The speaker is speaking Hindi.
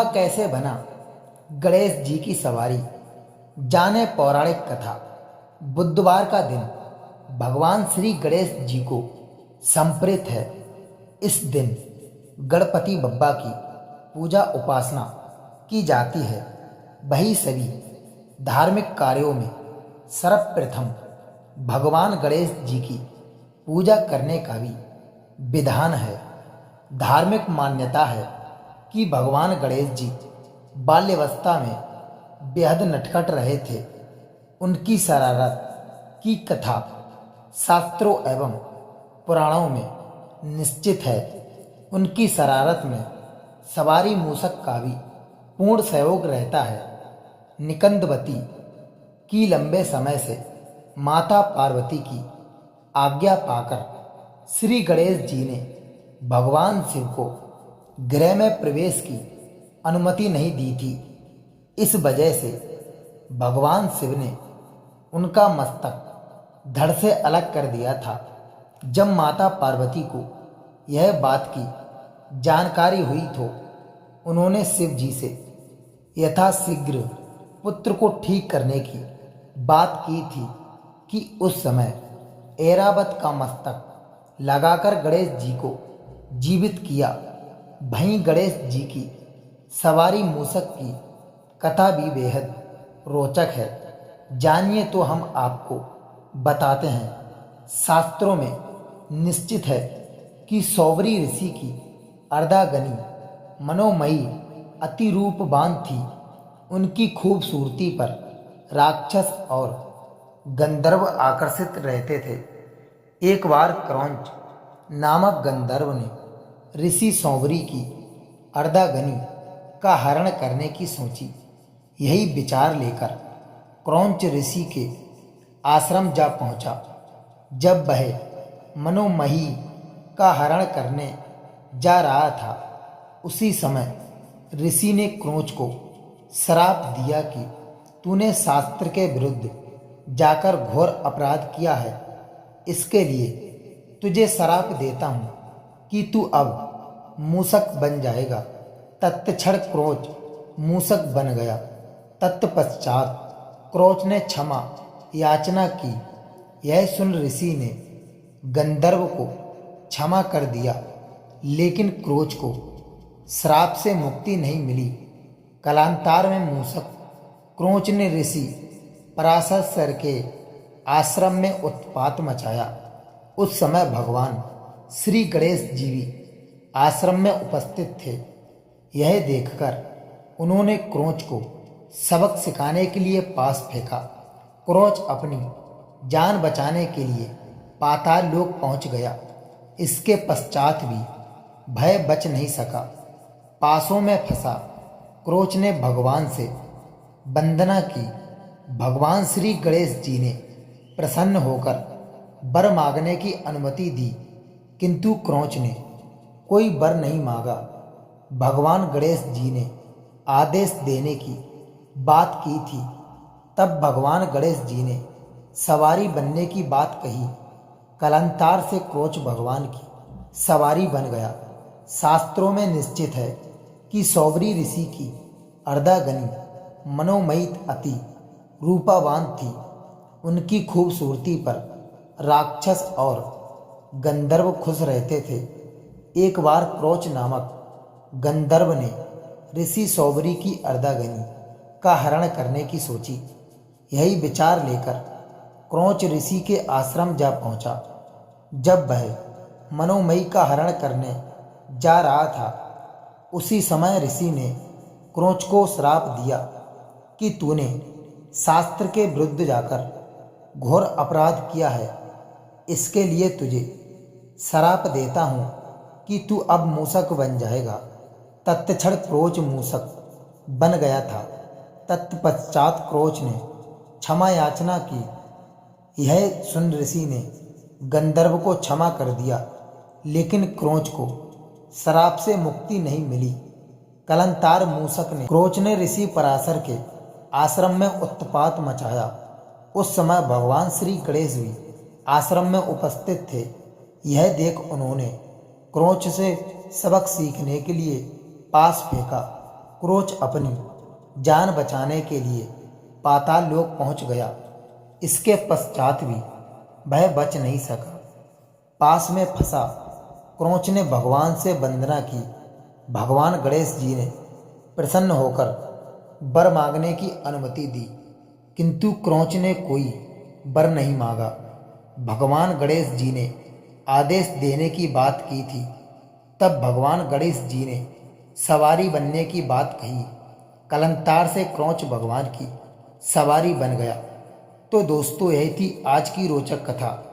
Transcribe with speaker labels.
Speaker 1: दूल्हा कैसे बना गणेश जी की सवारी, जाने पौराणिक कथा। बुधवार का दिन भगवान श्री गणेश जी को समर्पित है। इस दिन गणपति बप्पा की पूजा उपासना की जाती है। वही सभी धार्मिक कार्यों में सर्वप्रथम भगवान गणेश जी की पूजा करने का भी विधान है। धार्मिक मान्यता है कि भगवान गणेश जी बाल्यावस्था में बेहद नटखट रहे थे। उनकी शरारत की कथा शास्त्रों एवं पुराणों में निश्चित है। उनकी शरारत में सवारी मूषक का भी पूर्ण सहयोग रहता है। निकंदवती की लंबे समय से माता पार्वती की आज्ञा पाकर श्री गणेश जी ने भगवान शिव को गृह में प्रवेश की अनुमति नहीं दी थी। इस वजह से भगवान शिव ने उनका मस्तक धड़ से अलग कर दिया था। जब माता पार्वती को यह बात की जानकारी हुई तो उन्होंने शिव जी से यथाशीघ्र पुत्र को ठीक करने की बात की थी कि उस समय ऐरावत का मस्तक लगाकर गणेश जी को जीवित किया। वहीं गणेश जी की सवारी मूषक की कथा भी बेहद रोचक है। जानिए तो हम आपको बताते हैं। शास्त्रों में निश्चित है कि सौवरी ऋषि की अर्धांगिनी मनोमयी अति रूपवान थी। उनकी खूबसूरती पर राक्षस और गंधर्व आकर्षित रहते थे। एक बार क्रौंच नामक गंधर्व ने ऋषि सौवरी की अर्धांगिनी का हरण करने की सोची। यही विचार लेकर क्रौंच ऋषि के आश्रम जा पहुंचा। जब वह मनोमयी का हरण करने जा रहा था, उसी समय ऋषि ने क्रौंच को श्राप दिया कि तूने शास्त्र के विरुद्ध जाकर घोर अपराध किया है। इसके लिए तुझे श्राप देता हूँ कि तू अब मूषक बन जाएगा। तत्क्षण क्रौंच मूषक बन गया। तत्पश्चात क्रौंच ने क्षमा याचना की। यह सुन ऋषि ने गंधर्व को क्षमा कर दिया, लेकिन क्रौंच को श्राप से मुक्ति नहीं मिली। कालांतर में मूषक क्रौंच ने ऋषि पराशर के आश्रम में उत्पात मचाया। उस समय भगवान श्री गणेश जी भी आश्रम में उपस्थित थे। यह देखकर उन्होंने क्रौंच को सबक सिखाने के लिए पास फेंका। क्रौंच अपनी जान बचाने के लिए पाताल लोक पहुंच गया। इसके पश्चात भी भय बच नहीं सका। पासों में फंसा क्रौंच ने भगवान से वंदना की। भगवान श्री गणेश जी ने प्रसन्न होकर वर मांगने की अनुमति दी, किंतु क्रौंच ने कोई वर नहीं मांगा। भगवान गणेश जी ने आदेश देने की बात की थी। तब भगवान गणेश जी ने सवारी बनने की बात कही। कालांतर से क्रौंच भगवान की सवारी बन गया। शास्त्रों में निश्चित है कि सौवरी ऋषि की अर्धांगिनी मनोमयी अति रूपवान थी। उनकी खूबसूरती पर राक्षस और गंधर्व खुश रहते थे। एक बार क्रौंच नामक गंधर्व ने ऋषि सौवरी की अर्धांगिनी का हरण करने की सोची। यही विचार लेकर क्रौंच ऋषि के आश्रम जा पहुंचा। जब वह मनोमयी का हरण करने जा रहा था, उसी समय ऋषि ने क्रौंच को श्राप दिया कि तूने शास्त्र के विरुद्ध जाकर घोर अपराध किया है। इसके लिए तुझे श्राप देता हूँ कि तू अब मूषक बन जाएगा। तत्क्षण क्रौंच मूषक बन गया था। तत्पश्चात क्रौंच ने क्षमा याचना की। यह सुन ऋषि ने गंधर्व को क्षमा कर दिया, लेकिन क्रौंच को श्राप से मुक्ति नहीं मिली। कालांतर मूषक ने क्रौंच ने ऋषि पराशर के आश्रम में उत्पात मचाया। उस समय भगवान श्री गणेश भी आश्रम में उपस्थित थे। यह देख उन्होंने क्रौंच से सबक सीखने के लिए पास फेंका। क्रोच अपनी जान बचाने के लिए पाताल लोक पहुंच गया। इसके पश्चात भी वह बच नहीं सका। पास में फंसा क्रोच ने भगवान से वंदना की। भगवान गणेश जी ने प्रसन्न होकर वर मांगने की अनुमति दी, किंतु क्रोच ने कोई वर नहीं मांगा। भगवान गणेश जी ने आदेश देने की बात की थी। तब भगवान गणेश जी ने सवारी बनने की बात कही। कलंतार से क्रोच भगवान की सवारी बन गया। तो दोस्तों, यही थी आज की रोचक कथा।